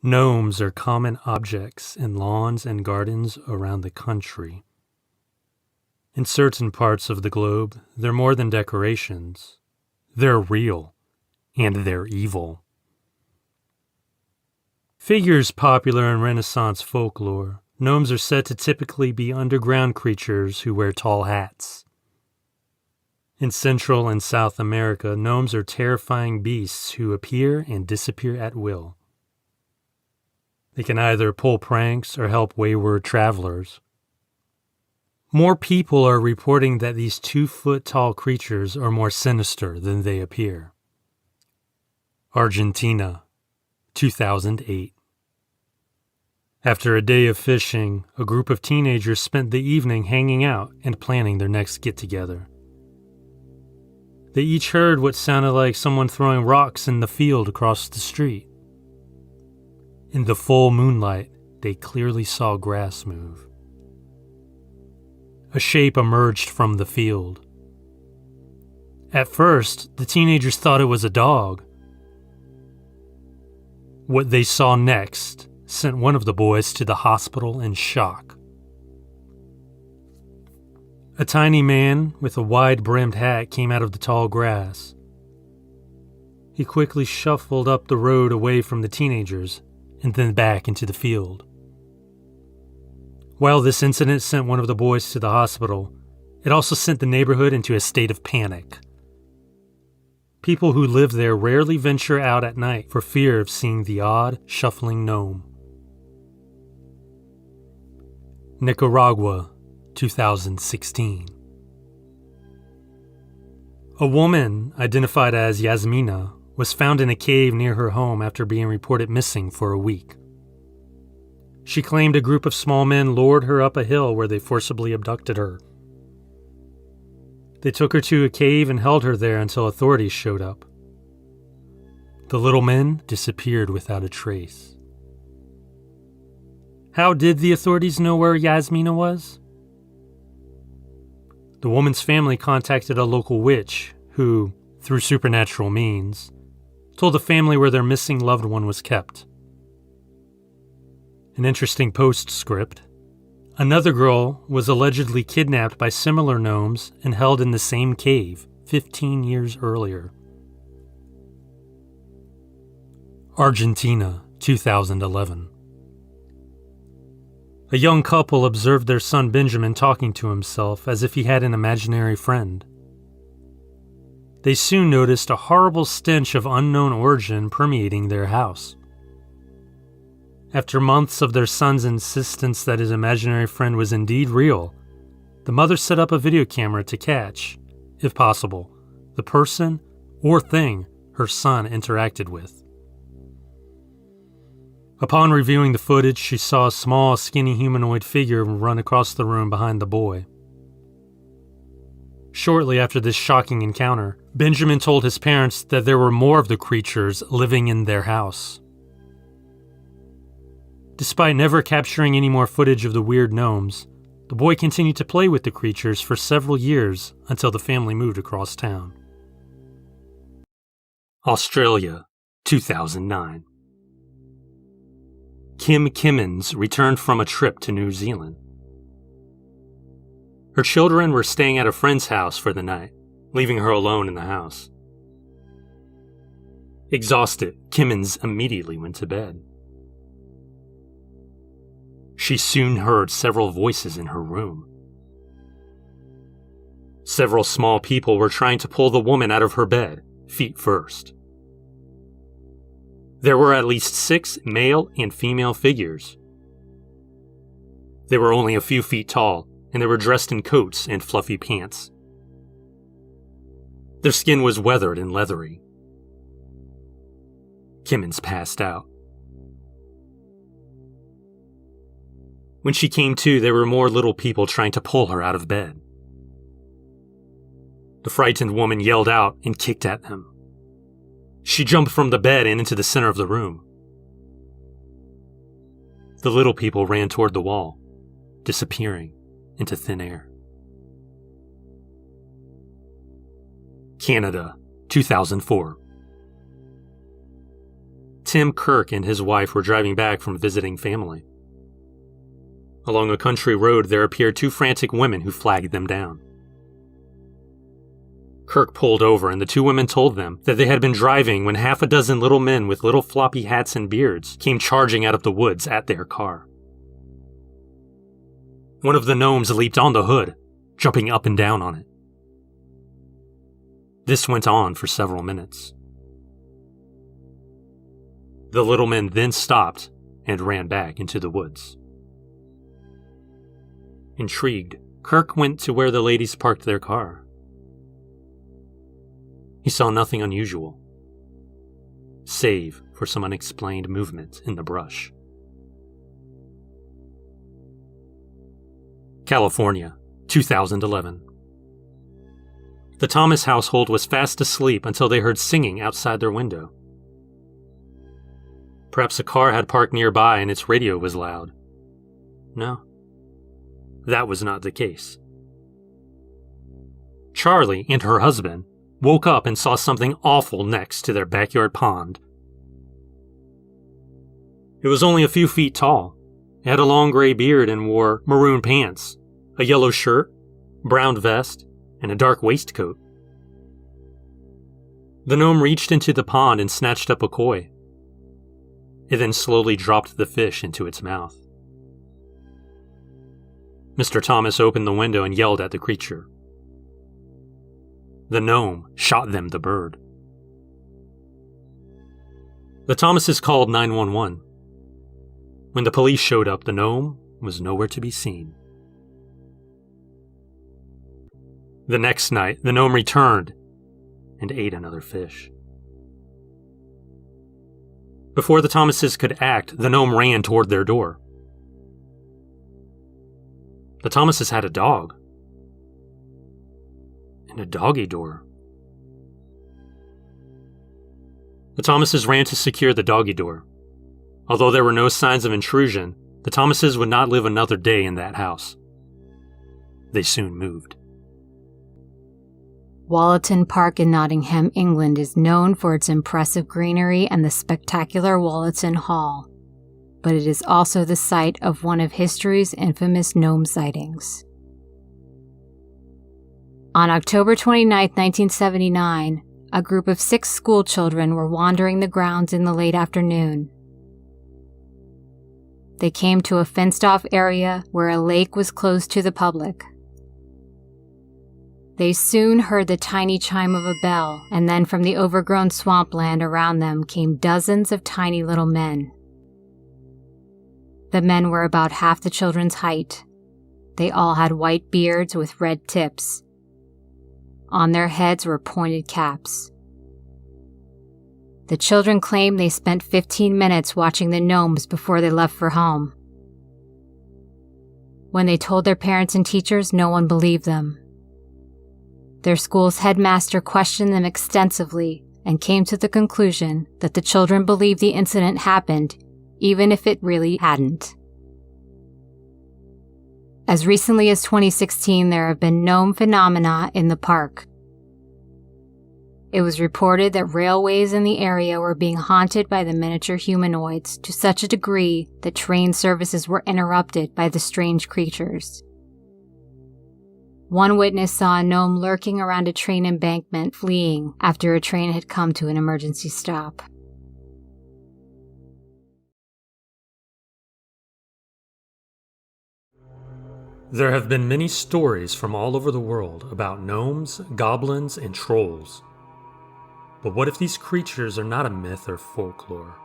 Gnomes are common objects in lawns and gardens around the country. In certain parts of the globe, they're more than decorations. They're real, and they're evil. Figures popular in Renaissance folklore, gnomes are said to typically be underground creatures who wear tall hats. In Central and South America, gnomes are terrifying beasts who appear and disappear at will. They can either pull pranks or help wayward travelers. More people are reporting that these 2-foot-tall creatures are more sinister than they appear. Argentina, 2008. After a day of fishing, a group of teenagers spent the evening hanging out and planning their next get-together. They each heard what sounded like someone throwing rocks in the field across the street. In the full moonlight, they clearly saw grass move. A shape emerged from the field. At first, the teenagers thought it was a dog. What they saw next sent one of the boys to the hospital in shock. A tiny man with a wide-brimmed hat came out of the tall grass. He quickly shuffled up the road away from the teenagers and then back into the field. While this incident sent one of the boys to the hospital, it also sent the neighborhood into a state of panic. People who live there rarely venture out at night for fear of seeing the odd, shuffling gnome. Nicaragua, 2016. A woman, identified as Yasmina, was found in a cave near her home after being reported missing for a week. She claimed a group of small men lured her up a hill where they forcibly abducted her. They took her to a cave and held her there until authorities showed up. The little men disappeared without a trace. How did the authorities know where Yasmina was? The woman's family contacted a local witch who, through supernatural means, told the family where their missing loved one was kept. An interesting postscript. Another girl was allegedly kidnapped by similar gnomes and held in the same cave 15 years earlier. Argentina, 2011. A young couple observed their son Benjamin talking to himself as if he had an imaginary friend. They soon noticed a horrible stench of unknown origin permeating their house. After months of their son's insistence that his imaginary friend was indeed real, the mother set up a video camera to catch, if possible, the person or thing her son interacted with. Upon reviewing the footage, she saw a small, skinny humanoid figure run across the room behind the boy. Shortly after this shocking encounter, Benjamin told his parents that there were more of the creatures living in their house. Despite never capturing any more footage of the weird gnomes, the boy continued to play with the creatures for several years until the family moved across town. Australia, 2009. Kim Kimmins returned from a trip to New Zealand. Her children were staying at a friend's house for the night, leaving her alone in the house. Exhausted, Kimmins immediately went to bed. She soon heard several voices in her room. Several small people were trying to pull the woman out of her bed, feet first. There were at least 6 male and female figures. They were only a few feet tall, and they were dressed in coats and fluffy pants. Their skin was weathered and leathery. Kimmins passed out. When she came to, there were more little people trying to pull her out of bed. The frightened woman yelled out and kicked at them. She jumped from the bed and into the center of the room. The little people ran toward the wall, disappearing into thin air. Canada, 2004. Tim Kirk and his wife were driving back from visiting family. Along a country road, there appeared two frantic women who flagged them down. Kirk pulled over, and the two women told them that they had been driving when half a dozen little men with little floppy hats and beards came charging out of the woods at their car. One of the gnomes leaped on the hood, jumping up and down on it. This went on for several minutes. The little men then stopped and ran back into the woods. Intrigued, Kirk went to where the ladies parked their car. He saw nothing unusual, save for some unexplained movement in the brush. California, 2011. The Thomas household was fast asleep until they heard singing outside their window. Perhaps a car had parked nearby and its radio was loud. No, that was not the case. Charlie and her husband woke up and saw something awful next to their backyard pond. It was only a few feet tall. It had a long gray beard and wore maroon pants, a yellow shirt, brown vest, and a dark waistcoat. The gnome reached into the pond and snatched up a koi. It then slowly dropped the fish into its mouth. Mr. Thomas opened the window and yelled at the creature. The gnome shot them the bird. The Thomases called 911. When the police showed up, the gnome was nowhere to be seen. The next night, the gnome returned and ate another fish. Before the Thomases could act, the gnome ran toward their door. The Thomases had a dog. And a doggy door. The Thomases ran to secure the doggy door. Although there were no signs of intrusion, the Thomases would not live another day in that house. They soon moved. Wollaton Park in Nottingham, England is known for its impressive greenery and the spectacular Wollaton Hall, but it is also the site of one of history's infamous gnome sightings. On October 29, 1979, a group of 6 school children were wandering the grounds in the late afternoon. They came to a fenced-off area where a lake was closed to the public. They soon heard the tiny chime of a bell, and then from the overgrown swampland around them came dozens of tiny little men. The men were about half the children's height. They all had white beards with red tips. On their heads were pointed caps. The children claimed they spent 15 minutes watching the gnomes before they left for home. When they told their parents and teachers, no one believed them. Their school's headmaster questioned them extensively and came to the conclusion that the children believed the incident happened, even if it really hadn't. As recently as 2016, there have been gnome phenomena in the park. It was reported that railways in the area were being haunted by the miniature humanoids to such a degree that train services were interrupted by the strange creatures. One witness saw a gnome lurking around a train embankment, fleeing after a train had come to an emergency stop. There have been many stories from all over the world about gnomes, goblins, and trolls. But what if these creatures are not a myth or folklore?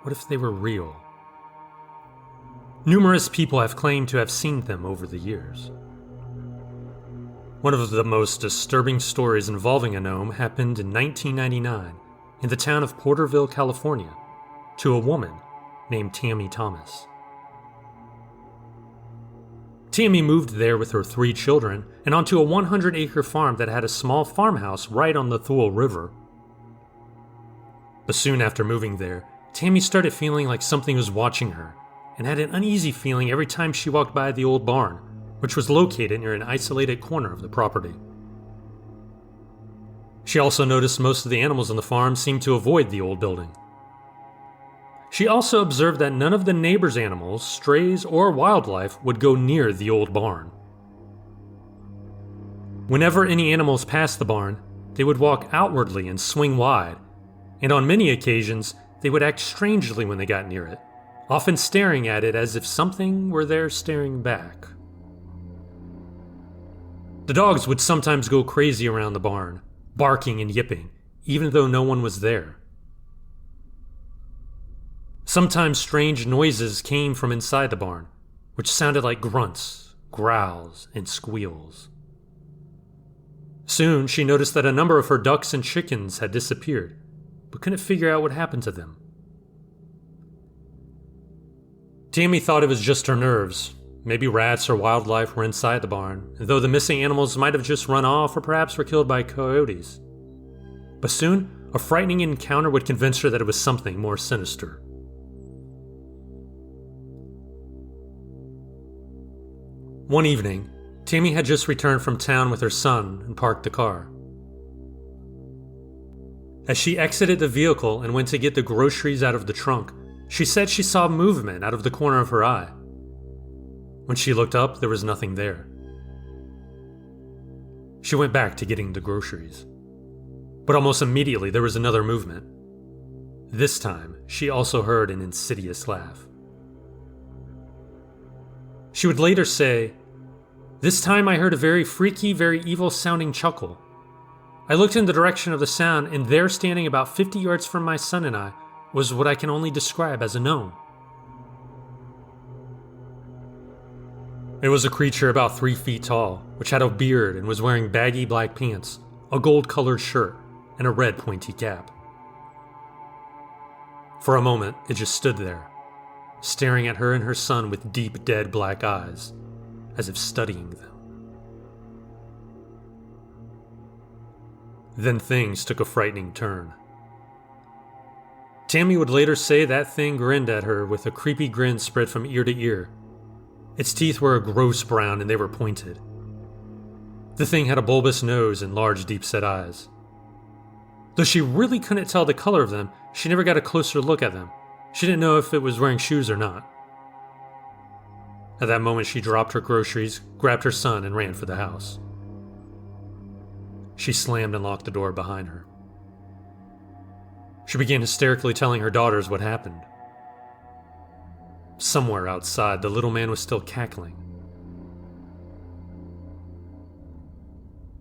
What if they were real? Numerous people have claimed to have seen them over the years. One of the most disturbing stories involving a gnome happened in 1999 in the town of Porterville, California, to a woman named Tammy Thomas. Tammy moved there with her 3 children and onto a 100-acre farm that had a small farmhouse right on the Thule River. But soon after moving there, Tammy started feeling like something was watching her and had an uneasy feeling every time she walked by the old barn, which was located near an isolated corner of the property. She also noticed most of the animals on the farm seemed to avoid the old building. She also observed that none of the neighbors' animals, strays, or wildlife would go near the old barn. Whenever any animals passed the barn, they would walk outwardly and swing wide, and on many occasions, they would act strangely when they got near it, often staring at it as if something were there staring back. The dogs would sometimes go crazy around the barn, barking and yipping, even though no one was there. Sometimes strange noises came from inside the barn, which sounded like grunts, growls, and squeals. Soon, she noticed that a number of her ducks and chickens had disappeared, but couldn't figure out what happened to them. Tammy thought it was just her nerves. Maybe rats or wildlife were inside the barn, though the missing animals might have just run off or perhaps were killed by coyotes. But soon, a frightening encounter would convince her that it was something more sinister. One evening, Tammy had just returned from town with her son and parked the car. As she exited the vehicle and went to get the groceries out of the trunk, she said she saw movement out of the corner of her eye. When she looked up, there was nothing there. She went back to getting the groceries. But almost immediately, there was another movement. This time, she also heard an insidious laugh. She would later say, "This time I heard a very freaky, very evil-sounding chuckle. I looked in the direction of the sound, and there, standing about 50 yards from my son and I, was what I can only describe as a gnome." It was a creature about 3 feet tall, which had a beard and was wearing baggy black pants, a gold-colored shirt, and a red pointy cap. For a moment, it just stood there, staring at her and her son with deep, dead black eyes, as if studying them. Then things took a frightening turn. Tammy would later say that thing grinned at her with a creepy grin spread from ear to ear. Its teeth were a gross brown and they were pointed. The thing had a bulbous nose and large, deep-set eyes. Though she really couldn't tell the color of them, she never got a closer look at them. She didn't know if it was wearing shoes or not. At that moment, she dropped her groceries, grabbed her son, and ran for the house. She slammed and locked the door behind her. She began hysterically telling her daughters what happened. Somewhere outside, the little man was still cackling.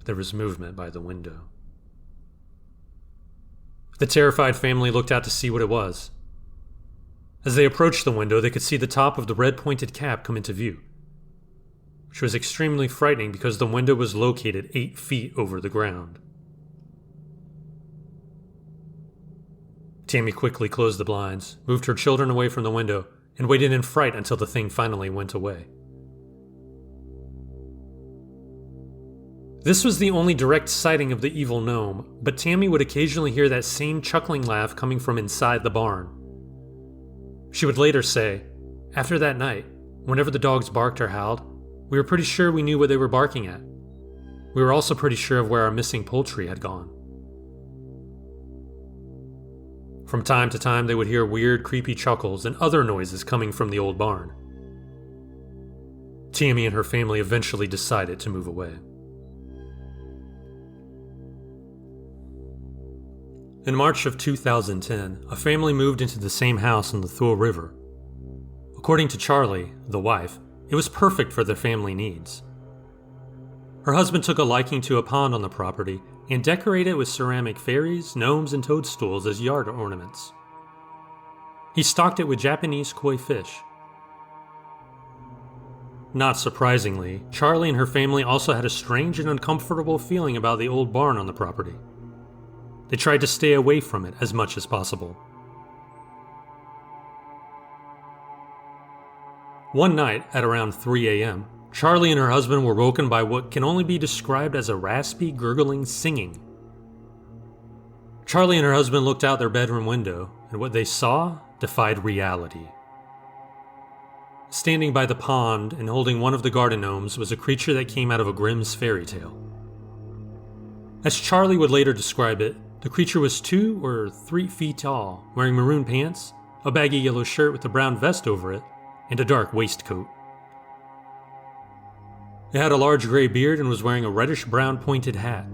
There was movement by the window. The terrified family looked out to see what it was. As they approached the window, they could see the top of the red-pointed cap come into view, which was extremely frightening because the window was located 8 feet over the ground. Tammy quickly closed the blinds, moved her children away from the window, and waited in fright until the thing finally went away. This was the only direct sighting of the evil gnome, but Tammy would occasionally hear that same chuckling laugh coming from inside the barn. She would later say, "After that night, whenever the dogs barked or howled, we were pretty sure we knew what they were barking at. We were also pretty sure of where our missing poultry had gone." From time to time, they would hear weird, creepy chuckles and other noises coming from the old barn. Tammy and her family eventually decided to move away. In March of 2010, a family moved into the same house on the Thule River. According to Charlie, the wife, it was perfect for their family needs. Her husband took a liking to a pond on the property and decorated it with ceramic fairies, gnomes, and toadstools as yard ornaments. He stocked it with Japanese koi fish. Not surprisingly, Charlie and her family also had a strange and uncomfortable feeling about the old barn on the property. They tried to stay away from it as much as possible. One night, at around 3 a.m., Charlie and her husband were woken by what can only be described as a raspy, gurgling singing. Charlie and her husband looked out their bedroom window, and what they saw defied reality. Standing by the pond and holding one of the garden gnomes was a creature that came out of a Grimm's fairy tale. As Charlie would later describe it, the creature was 2 or 3 feet tall, wearing maroon pants, a baggy yellow shirt with a brown vest over it, and a dark waistcoat. It had a large gray beard and was wearing a reddish-brown pointed hat.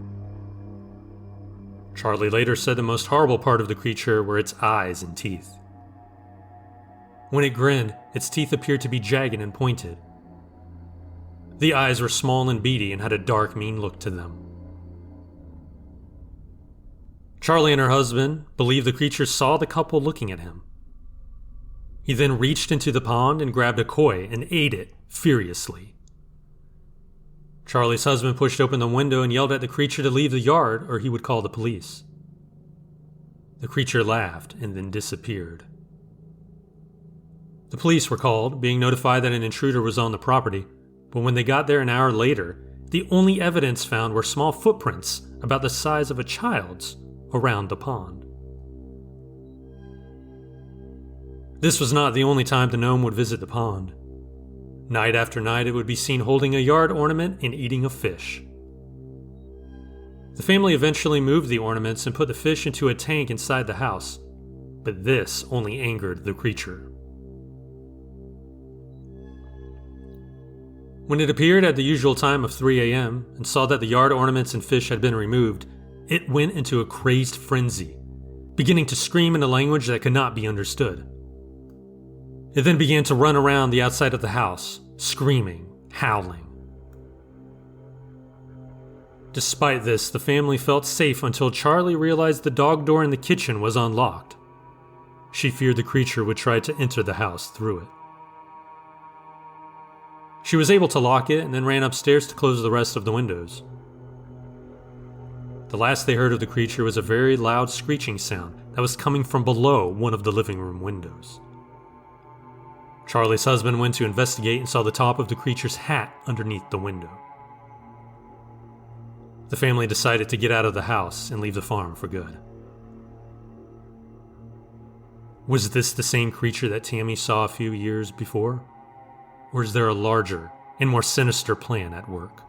Charlie later said the most horrible part of the creature were its eyes and teeth. When it grinned, its teeth appeared to be jagged and pointed. The eyes were small and beady and had a dark, mean look to them. Charlie and her husband believed the creature saw the couple looking at him. He then reached into the pond and grabbed a koi and ate it furiously. Charlie's husband pushed open the window and yelled at the creature to leave the yard or he would call the police. The creature laughed and then disappeared. The police were called, being notified that an intruder was on the property, but when they got there an hour later, the only evidence found were small footprints about the size of a child's around the pond. This was not the only time the gnome would visit the pond. Night after night, it would be seen holding a yard ornament and eating a fish. The family eventually moved the ornaments and put the fish into a tank inside the house, but this only angered the creature. When it appeared at the usual time of 3 a.m. and saw that the yard ornaments and fish had been removed, it went into a crazed frenzy, beginning to scream in a language that could not be understood. It then began to run around the outside of the house, screaming, howling. Despite this, the family felt safe until Charlie realized the dog door in the kitchen was unlocked. She feared the creature would try to enter the house through it. She was able to lock it and then ran upstairs to close the rest of the windows. The last they heard of the creature was a very loud screeching sound that was coming from below one of the living room windows. Charlie's husband went to investigate and saw the top of the creature's hat underneath the window. The family decided to get out of the house and leave the farm for good. Was this the same creature that Tammy saw a few years before? Or is there a larger and more sinister plan at work?